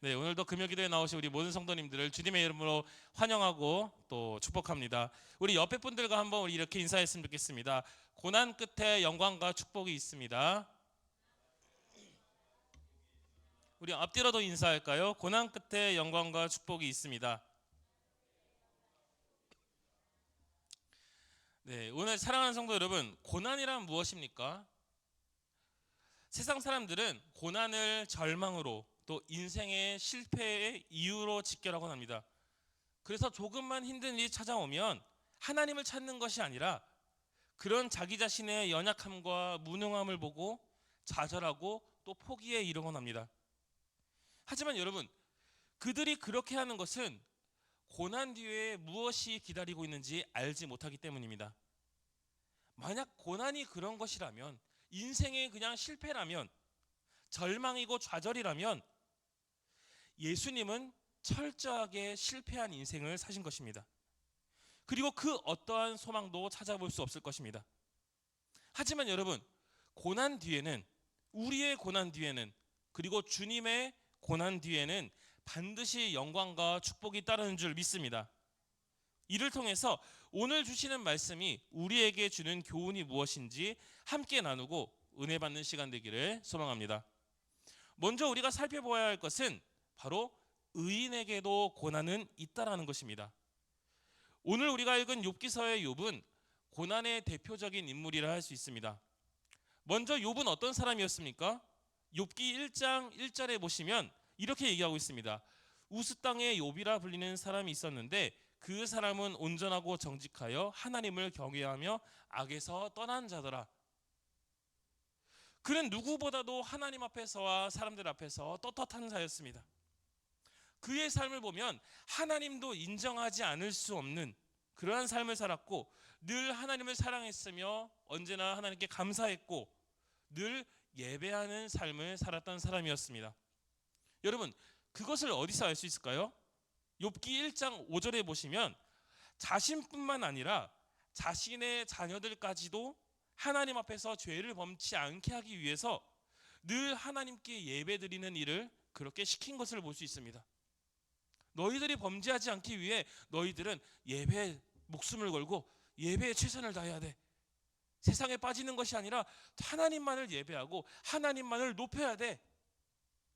네, 오늘도 금요기도에 나오신 우리 모든 성도님들을 주님의 이름으로 환영하고 또 축복합니다. 우리 옆에 분들과 한번 우리 이렇게 인사했으면 좋겠습니다. 고난 끝에 영광과 축복이 있습니다. 우리 앞뒤로도 인사할까요? 고난 끝에 영광과 축복이 있습니다. 네, 오늘 사랑하는 성도 여러분, 고난이란 무엇입니까? 세상 사람들은 고난을 절망으로 또 인생의 실패의 이유로 직결하곤 합니다. 그래서 조금만 힘든 일이 찾아오면 하나님을 찾는 것이 아니라 그런 자기 자신의 연약함과 무능함을 보고 좌절하고 또 포기에 이르곤 합니다. 하지만 여러분, 그들이 그렇게 하는 것은 고난 뒤에 무엇이 기다리고 있는지 알지 못하기 때문입니다. 만약 고난이 그런 것이라면, 인생의 그냥 실패라면, 절망이고 좌절이라면 예수님은 철저하게 실패한 인생을 사신 것입니다. 그리고 그 어떠한 소망도 찾아볼 수 없을 것입니다. 하지만 여러분, 고난 뒤에는, 우리의 고난 뒤에는, 그리고 주님의 고난 뒤에는 반드시 영광과 축복이 따르는 줄 믿습니다. 이를 통해서 오늘 주시는 말씀이 우리에게 주는 교훈이 무엇인지 함께 나누고 은혜 받는 시간 되기를 소망합니다. 먼저 우리가 살펴보아야 할 것은 바로 의인에게도 고난은 있다라는 것입니다. 오늘 우리가 읽은 욥기서의 욥은 고난의 대표적인 인물이라 할 수 있습니다. 먼저 욥은 어떤 사람이었습니까? 욥기 1장 1절에 보시면 이렇게 얘기하고 있습니다. 우스 땅에 욥이라 불리는 사람이 있었는데 그 사람은 온전하고 정직하여 하나님을 경외하며 악에서 떠난 자더라. 그는 누구보다도 하나님 앞에서와 사람들 앞에서 떳떳한 자였습니다. 그의 삶을 보면 하나님도 인정하지 않을 수 없는 그러한 삶을 살았고, 늘 하나님을 사랑했으며 언제나 하나님께 감사했고 늘 예배하는 삶을 살았던 사람이었습니다. 여러분, 그것을 어디서 알 수 있을까요? 욥기 1장 5절에 보시면 자신뿐만 아니라 자신의 자녀들까지도 하나님 앞에서 죄를 범치 않게 하기 위해서 늘 하나님께 예배드리는 일을 그렇게 시킨 것을 볼 수 있습니다. 너희들이 범죄하지 않기 위해 너희들은 예배에 목숨을 걸고 예배에 최선을 다해야 돼. 세상에 빠지는 것이 아니라 하나님만을 예배하고 하나님만을 높여야 돼.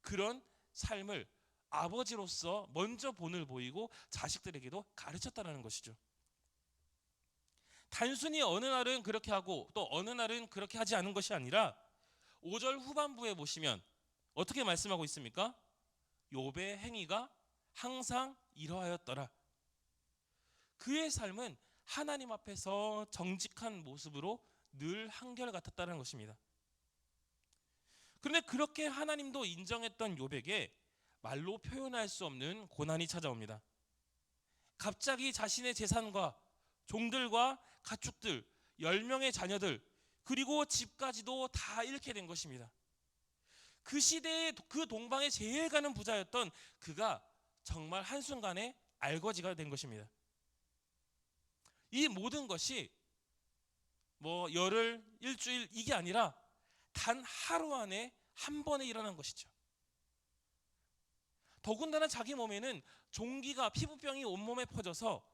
그런 삶을 아버지로서 먼저 본을 보이고 자식들에게도 가르쳤다는 것이죠. 단순히 어느 날은 그렇게 하고 또 어느 날은 그렇게 하지 않은 것이 아니라 5절 후반부에 보시면 어떻게 말씀하고 있습니까? 욥의 행위가 항상 이러하였더라. 그의 삶은 하나님 앞에서 정직한 모습으로 늘 한결같았다는 것입니다. 그런데 그렇게 하나님도 인정했던 욥에게 말로 표현할 수 없는 고난이 찾아옵니다. 갑자기 자신의 재산과 종들과 가축들, 10명의 자녀들, 그리고 집까지도 다 잃게 된 것입니다. 그 시대에 그 동방에 제일 가는 부자였던 그가 정말 한순간에 알거지가 된 것입니다. 이 모든 것이 열흘, 일주일 이게 아니라 단 하루 안에 한 번에 일어난 것이죠. 더군다나 자기 몸에는 종기가, 피부병이 온몸에 퍼져서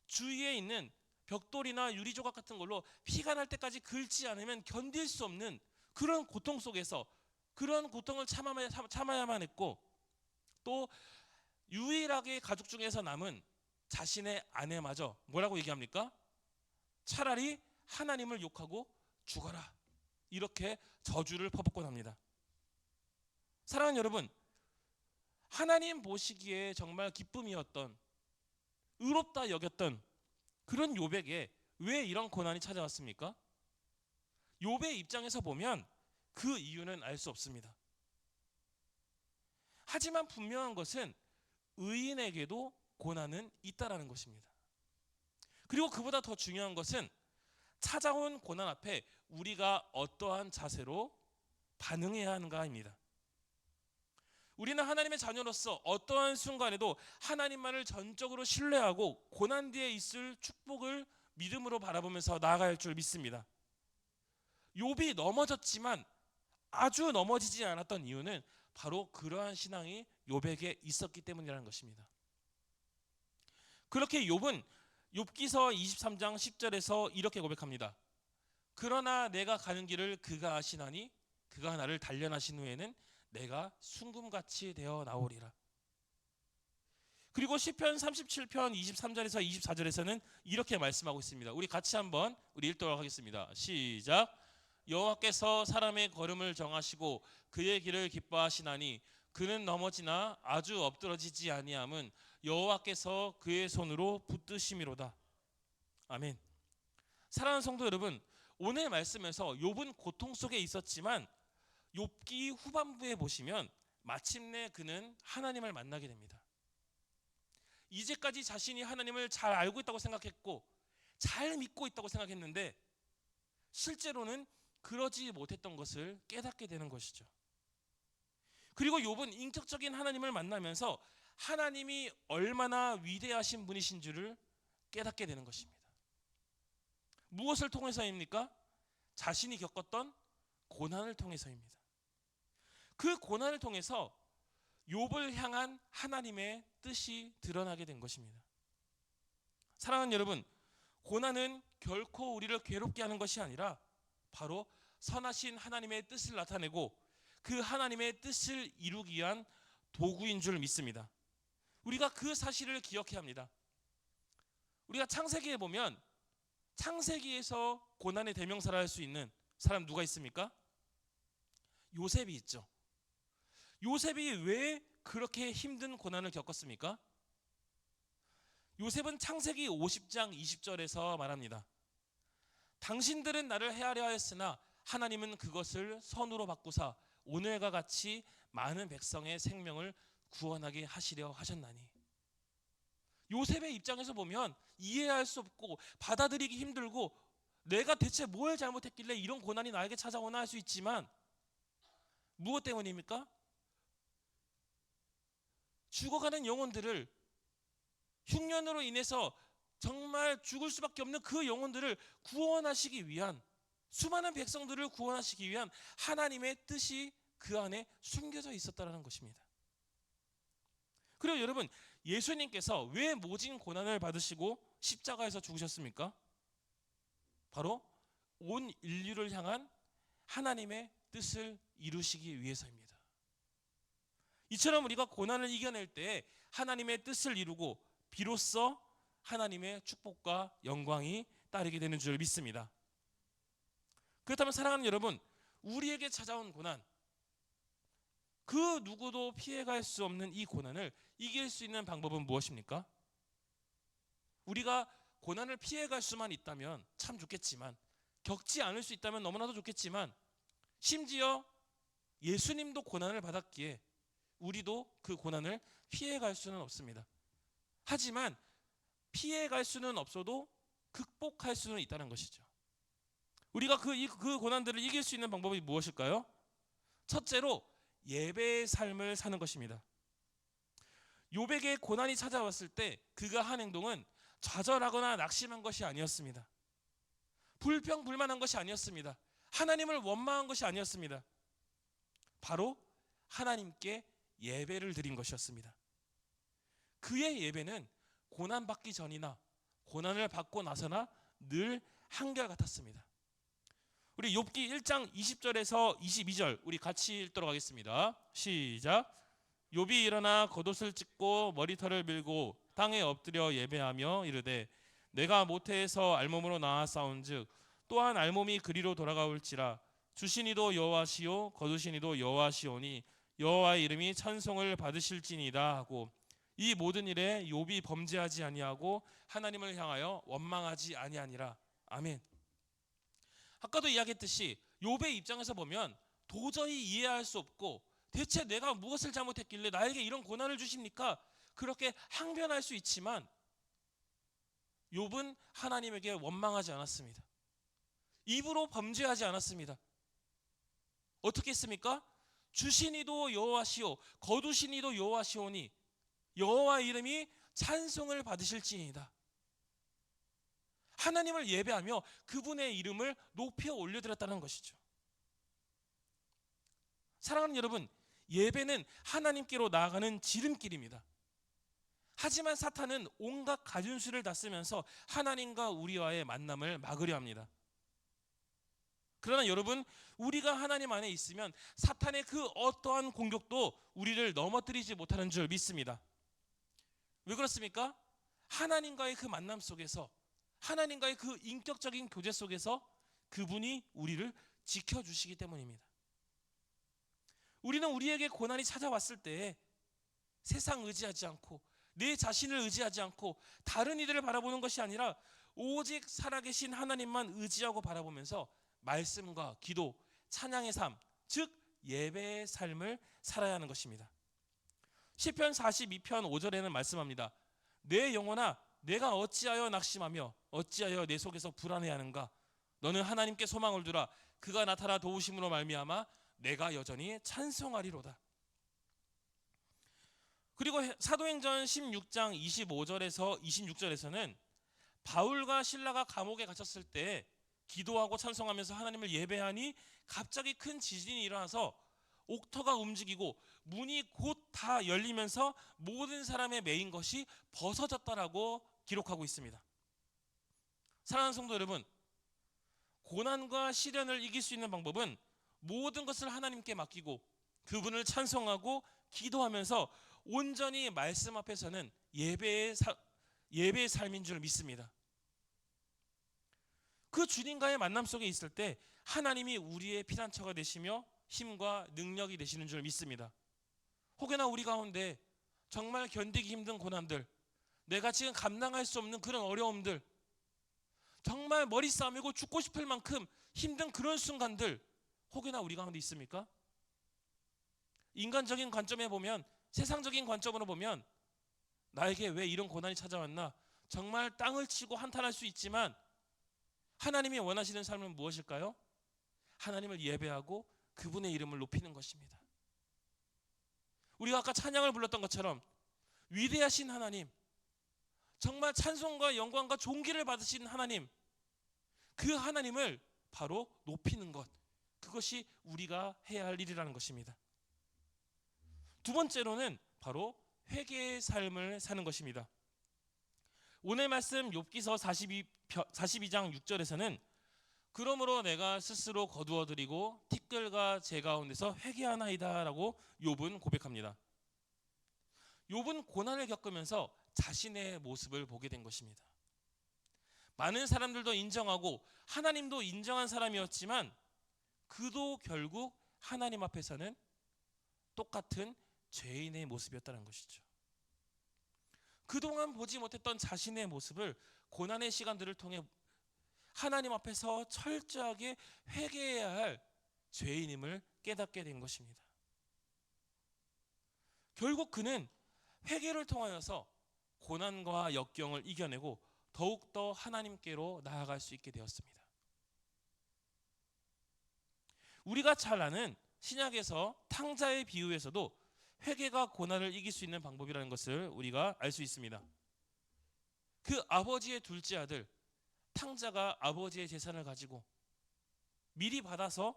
주위에 있는 벽돌이나 유리조각 같은 걸로 피가 날 때까지 긁지 않으면 견딜 수 없는 그런 고통 속에서 그런 고통을 참아야만 했고, 또 유일하게 가족 중에서 남은 자신의 아내마저 뭐라고 얘기합니까? 차라리 하나님을 욕하고 죽어라, 이렇게 저주를 퍼붓곤 합니다. 사랑하는 여러분, 하나님 보시기에 정말 기쁨이었던, 의롭다 여겼던 그런 욥에게 왜 이런 고난이 찾아왔습니까? 욥의 입장에서 보면 그 이유는 알 수 없습니다. 하지만 분명한 것은 의인에게도 고난은 있다라는 것입니다. 그리고 그보다 더 중요한 것은 찾아온 고난 앞에 우리가 어떠한 자세로 반응해야 하는가입니다. 우리는 하나님의 자녀로서 어떠한 순간에도 하나님만을 전적으로 신뢰하고 고난 뒤에 있을 축복을 믿음으로 바라보면서 나아갈 줄 믿습니다. 욥이 넘어졌지만 아주 넘어지지 않았던 이유는 바로 그러한 신앙이 욥에게 있었기 때문이라는 것입니다. 그렇게 욥은 욥기서 23장 10절에서 이렇게 고백합니다. 그러나 내가 가는 길을 그가 아시나니 그가 나를 단련하신 후에는 내가 순금같이 되어 나오리라. 그리고 시편 37편 23절에서 24절에서는 이렇게 말씀하고 있습니다. 우리 같이 한번 읽도록 하겠습니다. 시작. 여호와께서 사람의 걸음을 정하시고 그의 길을 기뻐하시나니 그는 넘어지나 아주 엎드러지지 아니함은 여호와께서 그의 손으로 붙드심이로다. 아멘. 사랑하는 성도 여러분, 오늘 말씀에서 욥은 고통 속에 있었지만 욥기 후반부에 보시면 마침내 그는 하나님을 만나게 됩니다. 이제까지 자신이 하나님을 잘 알고 있다고 생각했고 잘 믿고 있다고 생각했는데 실제로는 그러지 못했던 것을 깨닫게 되는 것이죠. 그리고 욥은 인격적인 하나님을 만나면서 하나님이 얼마나 위대하신 분이신 줄을 깨닫게 되는 것입니다. 무엇을 통해서입니까? 자신이 겪었던 고난을 통해서입니다. 그 고난을 통해서 욥을 향한 하나님의 뜻이 드러나게 된 것입니다. 사랑하는 여러분, 고난은 결코 우리를 괴롭게 하는 것이 아니라 바로 선하신 하나님의 뜻을 나타내고 그 하나님의 뜻을 이루기 위한 도구인 줄 믿습니다. 우리가 그 사실을 기억해야 합니다. 우리가 창세기에 보면 창세기에서 고난의 대명사를 할 수 있는 사람 누가 있습니까? 요셉이 있죠. 요셉이 왜 그렇게 힘든 고난을 겪었습니까? 요셉은 창세기 50장 20절에서 말합니다. 당신들은 나를 해하려 하였으나 하나님은 그것을 선으로 바꾸사 오늘과 같이 많은 백성의 생명을 구원하게 하시려 하셨나니. 요셉의 입장에서 보면 이해할 수 없고 받아들이기 힘들고 내가 대체 뭘 잘못했길래 이런 고난이 나에게 찾아오나 할 수 있지만 무엇 때문입니까? 죽어가는 영혼들을 흉년으로 인해서 정말 죽을 수밖에 없는 그 영혼들을 구원하시기 위한 수많은 백성들을 구원하시기 위한 하나님의 뜻이 그 안에 숨겨져 있었다는 것입니다. 그리고 여러분, 예수님께서 왜 모진 고난을 받으시고 십자가에서 죽으셨습니까? 바로 온 인류를 향한 하나님의 뜻을 이루시기 위해서입니다. 이처럼 우리가 고난을 이겨낼 때 하나님의 뜻을 이루고 비로소 하나님의 축복과 영광이 따르게 되는 줄 믿습니다. 그렇다면 사랑하는 여러분, 우리에게 찾아온 고난, 그 누구도 피해갈 수 없는 이 고난을 이길 수 있는 방법은 무엇입니까? 우리가 고난을 피해갈 수만 있다면 참 좋겠지만, 겪지 않을 수 있다면 너무나도 좋겠지만, 심지어 예수님도 고난을 받았기에 우리도 그 고난을 피해갈 수는 없습니다. 하지만 피해갈 수는 없어도 극복할 수는 있다는 것이죠. 우리가 그 고난들을 이길 수 있는 방법이 무엇일까요? 첫째로 예배의 삶을 사는 것입니다. 욥에게 고난이 찾아왔을 때 그가 한 행동은 좌절하거나 낙심한 것이 아니었습니다. 불평불만한 것이 아니었습니다. 하나님을 원망한 것이 아니었습니다. 바로 하나님께 예배를 드린 것이었습니다. 그의 예배는 고난받기 전이나 고난을 받고 나서나 늘 한결같았습니다. 우리 욥기 1장 20절에서 22절 우리 같이 읽도록 하겠습니다. 시작. 욥이 일어나 겉옷을 찢고 머리털을 밀고 땅에 엎드려 예배하며 이르되 내가 모태에서 알몸으로 나와 싸운즉 또한 알몸이 그리로 돌아가올지라 주시니도 여호와시요 거두시니도 여호와시오니 여호와의 이름이 찬송을 받으실지니이다 하고 이 모든 일에 욥이 범죄하지 아니하고 하나님을 향하여 원망하지 아니하니라. 아멘. 아까도 이야기했듯이 욥의 입장에서 보면 도저히 이해할 수 없고 대체 내가 무엇을 잘못했길래 나에게 이런 고난을 주십니까? 그렇게 항변할 수 있지만 욥은 하나님에게 원망하지 않았습니다. 입으로 범죄하지 않았습니다. 어떻게 했습니까? 주시니도 여호와시오 거두시니도 여호와시오니 여호와의 이름이 찬송을 받으실지니이다. 하나님을 예배하며 그분의 이름을 높여 올려드렸다는 것이죠. 사랑하는 여러분, 예배는 하나님께로 나아가는 지름길입니다. 하지만 사탄은 온갖 가준수를 다 쓰면서 하나님과 우리와의 만남을 막으려 합니다. 그러나 여러분, 우리가 하나님 안에 있으면 사탄의 그 어떠한 공격도 우리를 넘어뜨리지 못하는 줄 믿습니다. 왜 그렇습니까? 하나님과의 그 만남 속에서, 하나님과의 그 인격적인 교제 속에서 그분이 우리를 지켜주시기 때문입니다. 우리는 우리에게 고난이 찾아왔을 때 세상 의지하지 않고 내 자신을 의지하지 않고 다른 이들을 바라보는 것이 아니라 오직 살아계신 하나님만 의지하고 바라보면서 말씀과 기도, 찬양의 삶, 즉 예배의 삶을 살아야 하는 것입니다. 시편 42편 5절에는 말씀합니다. 내 영혼아, 내가 어찌하여 낙심하며 어찌하여 내 속에서 불안해하는가? 너는 하나님께 소망을 두라. 그가 나타나 도우심으로 말미암아 내가 여전히 찬송하리로다. 그리고 사도행전 16장 25절에서 26절에서는 바울과 실라가 감옥에 갇혔을 때 기도하고 찬송하면서 하나님을 예배하니 갑자기 큰 지진이 일어나서 옥터가 움직이고 문이 곧 다 열리면서 모든 사람의 매인 것이 벗어졌다라고 기록하고 있습니다. 사랑하는 성도 여러분, 고난과 시련을 이길 수 있는 방법은 모든 것을 하나님께 맡기고 그분을 찬송하고 기도하면서 온전히 말씀 앞에서는 예배의 삶인 줄 믿습니다. 그 주님과의 만남 속에 있을 때 하나님이 우리의 피난처가 되시며 힘과 능력이 되시는 줄 믿습니다. 혹여나 우리 가운데 정말 견디기 힘든 고난들, 내가 지금 감당할 수 없는 그런 어려움들, 정말 머리 싸매고 죽고 싶을 만큼 힘든 그런 순간들 혹여나 우리 가운데 있습니까? 인간적인 관점에 보면, 세상적인 관점으로 보면 나에게 왜 이런 고난이 찾아왔나 정말 땅을 치고 한탄할 수 있지만 하나님이 원하시는 삶은 무엇일까요? 하나님을 예배하고 그분의 이름을 높이는 것입니다. 우리가 아까 찬양을 불렀던 것처럼 위대하신 하나님, 정말 찬송과 영광과 존귀를 받으신 하나님, 그 하나님을 바로 높이는 것, 그것이 우리가 해야 할 일이라는 것입니다. 두 번째로는 바로 회개의 삶을 사는 것입니다. 오늘 말씀 욥기서 42장 6절에서는 그러므로 내가 스스로 거두어드리고 티끌과 재 가운데서 회개하나이다 라고 욥은 고백합니다. 욥은 고난을 겪으면서 자신의 모습을 보게 된 것입니다. 많은 사람들도 인정하고 하나님도 인정한 사람이었지만 그도 결국 하나님 앞에서는 똑같은 죄인의 모습이었다는 것이죠. 그동안 보지 못했던 자신의 모습을 고난의 시간들을 통해 하나님 앞에서 철저하게 회개해야 할 죄인임을 깨닫게 된 것입니다. 결국 그는 회개를 통하여서 고난과 역경을 이겨내고 더욱더 하나님께로 나아갈 수 있게 되었습니다. 우리가 잘 아는 신약에서 탕자의 비유에서도 회개가 고난을 이길 수 있는 방법이라는 것을 우리가 알 수 있습니다. 그 아버지의 둘째 아들 탕자가 아버지의 재산을 가지고 미리 받아서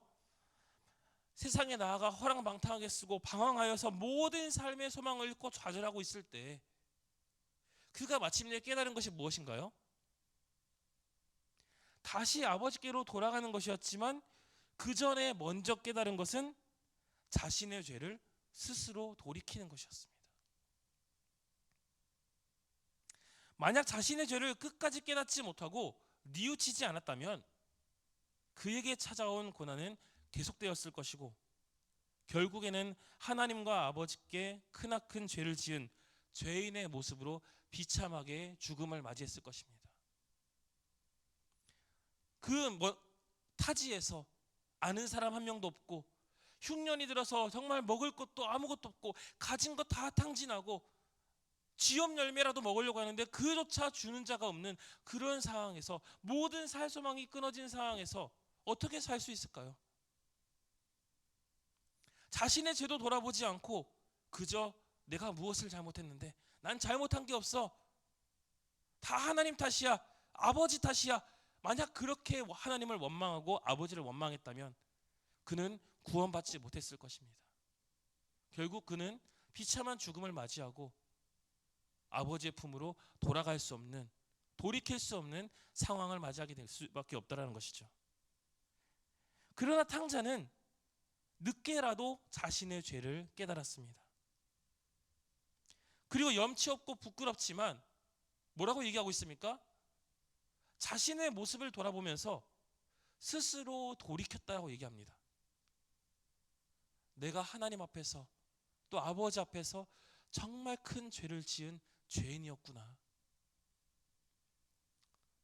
세상에 나아가 허랑방탕하게 쓰고 방황하여서 모든 삶의 소망을 잃고 좌절하고 있을 때 그가 마침내 깨달은 것이 무엇인가요? 다시 아버지께로 돌아가는 것이었지만 그 전에 먼저 깨달은 것은 자신의 죄를 스스로 돌이키는 것이었습니다. 만약 자신의 죄를 끝까지 깨닫지 못하고 뉘우치지 않았다면 그에게 찾아온 고난은 계속되었을 것이고 결국에는 하나님과 아버지께 크나큰 죄를 지은 죄인의 모습으로 비참하게 죽음을 맞이했을 것입니다. 그 타지에서 아는 사람 한 명도 없고 흉년이 들어서 정말 먹을 것도 아무것도 없고 가진 것 다 탕진하고 지업 열매라도 먹으려고 하는데 그조차 주는 자가 없는 그런 상황에서 모든 살 소망이 끊어진 상황에서 어떻게 살 수 있을까요? 자신의 죄도 돌아보지 않고 그저 내가 무엇을 잘못했는데 난 잘못한 게 없어, 다 하나님 탓이야, 아버지 탓이야. 만약 그렇게 하나님을 원망하고 아버지를 원망했다면 그는 구원받지 못했을 것입니다. 결국 그는 비참한 죽음을 맞이하고 아버지의 품으로 돌아갈 수 없는, 돌이킬 수 없는 상황을 맞이하게 될 수밖에 없다라는 것이죠. 그러나 탕자는 늦게라도 자신의 죄를 깨달았습니다. 그리고 염치 없고 부끄럽지만 뭐라고 얘기하고 있습니까? 자신의 모습을 돌아보면서 스스로 돌이켰다고 얘기합니다. 내가 하나님 앞에서 또 아버지 앞에서 정말 큰 죄를 지은 죄인이었구나.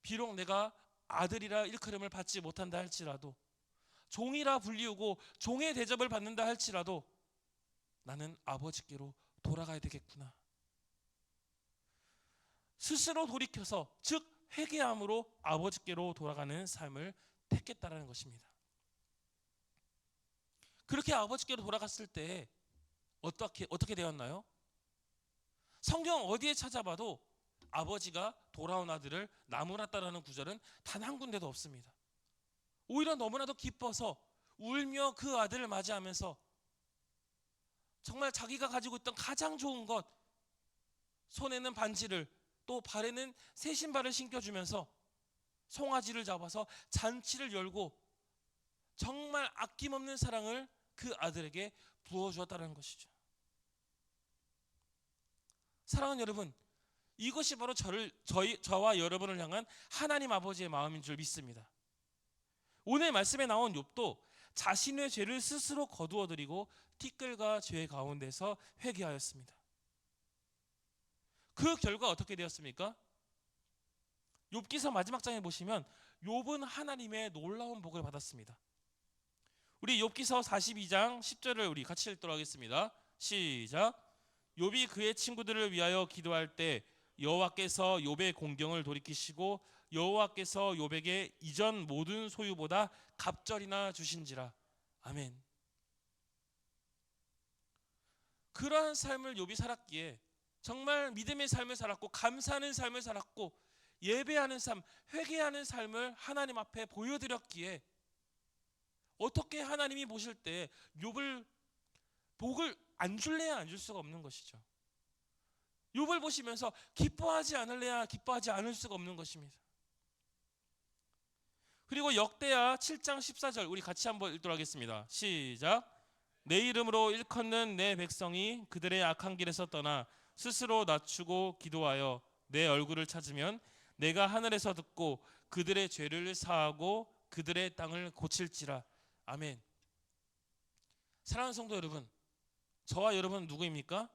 비록 내가 아들이라 일컬음을 받지 못한다 할지라도, 종이라 불리우고 종의 대접을 받는다 할지라도 나는 아버지께로 돌아가야 되겠구나. 스스로 돌이켜서, 즉 회개함으로 아버지께로 돌아가는 삶을 택했다라는 것입니다. 그렇게 아버지께로 돌아갔을 때 어떻게 되었나요? 성경 어디에 찾아봐도 아버지가 돌아온 아들을 나무랐다라는 구절은 단 한 군데도 없습니다. 오히려 너무나도 기뻐서 울며 그 아들을 맞이하면서 정말 자기가 가지고 있던 가장 좋은 것, 손에는 반지를, 또 발에는 새 신발을 신겨주면서 송아지를 잡아서 잔치를 열고 정말 아낌없는 사랑을 그 아들에게 부어주었다는 것이죠. 사랑하는 여러분, 이것이 바로 저와 여러분을 향한 하나님 아버지의 마음인 줄 믿습니다. 오늘 말씀에 나온 욥도 자신의 죄를 스스로 거두어드리고 티끌과 죄 가운데서 회개하였습니다. 그 결과 어떻게 되었습니까? 욥기서 마지막 장에 보시면 욥은 하나님의 놀라운 복을 받았습니다. 우리 욥기서 42장 10절을 우리 같이 읽도록 하겠습니다. 시작. 욥이 그의 친구들을 위하여 기도할 때 여호와께서 욥의 공경을 돌이키시고 여호와께서 욥에게 이전 모든 소유보다 갑절이나 주신지라. 아멘. 그러한 삶을 욥이 살았기에, 정말 믿음의 삶을 살았고 감사하는 삶을 살았고 예배하는 삶, 회개하는 삶을 하나님 앞에 보여드렸기에 어떻게 하나님이 보실 때 욥을 복을 안 줄래야 안 줄 수가 없는 것이죠. 욥을 보시면서 기뻐하지 않을래야 기뻐하지 않을 수가 없는 것입니다. 그리고 역대하 7장 14절 우리 같이 한번 읽도록 하겠습니다. 시작. 내 이름으로 일컫는 내 백성이 그들의 악한 길에서 떠나 스스로 낮추고 기도하여 내 얼굴을 찾으면 내가 하늘에서 듣고 그들의 죄를 사하고 그들의 땅을 고칠지라. 아멘. 사랑하는 성도 여러분, 저와 여러분은 누구입니까?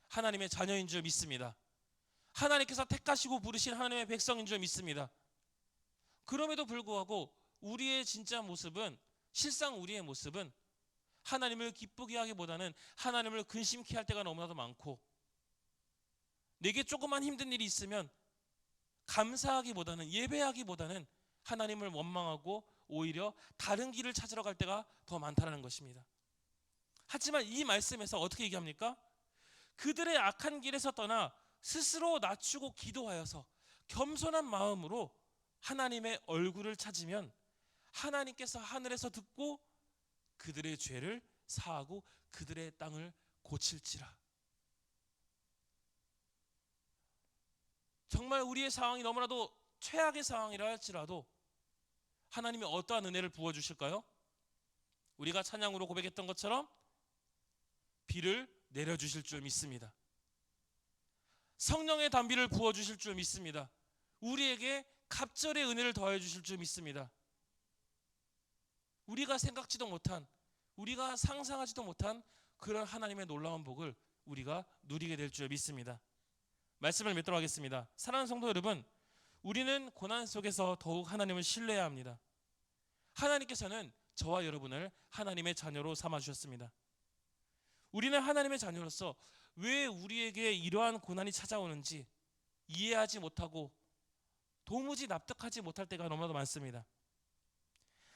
하나님의 자녀인 줄 믿습니다. 하나님께서 택하시고 부르신 하나님의 백성인 줄 믿습니다. 그럼에도 불구하고 우리의 진짜 모습은, 실상 우리의 모습은 하나님을 기쁘게 하기보다는 하나님을 근심케 할 때가 너무나도 많고, 내게 조그만 힘든 일이 있으면 감사하기보다는, 예배하기보다는 하나님을 원망하고 오히려 다른 길을 찾으러 갈 때가 더 많다는 것입니다. 하지만 이 말씀에서 어떻게 얘기합니까? 그들의 악한 길에서 떠나 스스로 낮추고 기도하여서 겸손한 마음으로 하나님의 얼굴을 찾으면 하나님께서 하늘에서 듣고 그들의 죄를 사하고 그들의 땅을 고칠지라. 정말 우리의 상황이 너무나도 최악의 상황이라 할지라도 하나님이 어떠한 은혜를 부어주실까요? 우리가 찬양으로 고백했던 것처럼 비를 내려주실 줄 믿습니다. 성령의 단비를 부어주실 줄 믿습니다. 우리에게 갑절의 은혜를 더해 주실 줄 믿습니다. 우리가 생각지도 못한, 우리가 상상하지도 못한 그런 하나님의 놀라운 복을 우리가 누리게 될 줄 믿습니다. 말씀을 맺도록 하겠습니다. 사랑하는 성도 여러분, 우리는 고난 속에서 더욱 하나님을 신뢰해야 합니다. 하나님께서는 저와 여러분을 하나님의 자녀로 삼아주셨습니다. 우리는 하나님의 자녀로서 왜 우리에게 이러한 고난이 찾아오는지 이해하지 못하고 도무지 납득하지 못할 때가 너무나도 많습니다.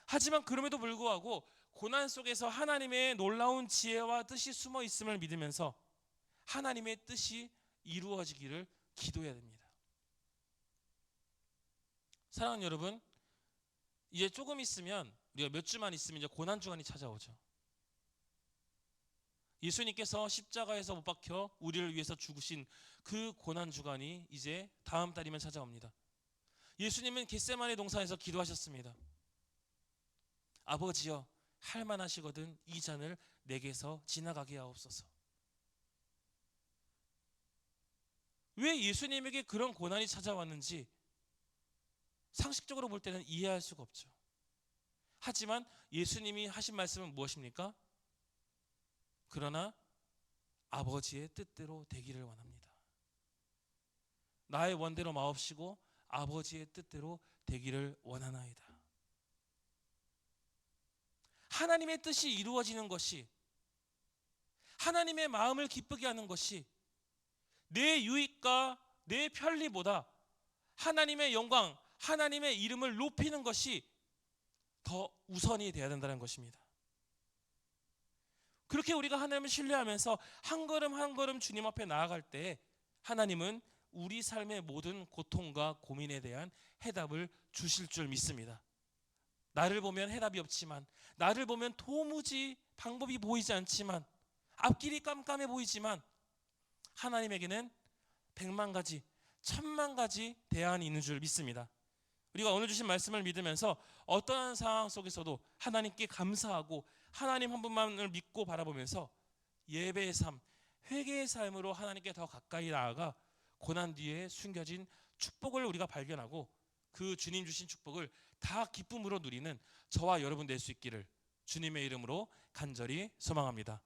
하지만 그럼에도 불구하고 고난 속에서 하나님의 놀라운 지혜와 뜻이 숨어 있음을 믿으면서 하나님의 뜻이 이루어지기를 기도해야 됩니다. 사랑하는 여러분, 이제 조금 있으면, 우리가 몇 주만 있으면 이제 고난 주간이 찾아오죠. 예수님께서 십자가에서 못 박혀 우리를 위해서 죽으신 그 고난 주간이 이제 다음 달이면 찾아옵니다. 예수님은 겟세마네 동산에서 기도하셨습니다. 아버지여, 할만하시거든 이 잔을 내게서 지나가게 하옵소서. 왜 예수님에게 그런 고난이 찾아왔는지 상식적으로 볼 때는 이해할 수가 없죠. 하지만 예수님이 하신 말씀은 무엇입니까? 그러나 아버지의 뜻대로 되기를 원합니다. 나의 원대로 마옵시고 아버지의 뜻대로 되기를 원하나이다. 하나님의 뜻이 이루어지는 것이, 하나님의 마음을 기쁘게 하는 것이 내 유익과 내 편리보다 하나님의 영광, 하나님의 이름을 높이는 것이 더 우선이 되어야 된다는 것입니다. 그렇게 우리가 하나님을 신뢰하면서 한 걸음 한 걸음 주님 앞에 나아갈 때 하나님은 우리 삶의 모든 고통과 고민에 대한 해답을 주실 줄 믿습니다. 나를 보면 해답이 없지만, 나를 보면 도무지 방법이 보이지 않지만, 앞길이 깜깜해 보이지만 하나님에게는 100만 가지, 1000만 가지 대안이 있는 줄 믿습니다. 우리가 오늘 주신 말씀을 믿으면서 어떠한 상황 속에서도 하나님께 감사하고 하나님 한 분만을 믿고 바라보면서 예배의 삶, 회개의 삶으로 하나님께 더 가까이 나아가 고난 뒤에 숨겨진 축복을 우리가 발견하고 그 주님 주신 축복을 다 기쁨으로 누리는 저와 여러분 될 수 있기를 주님의 이름으로 간절히 소망합니다.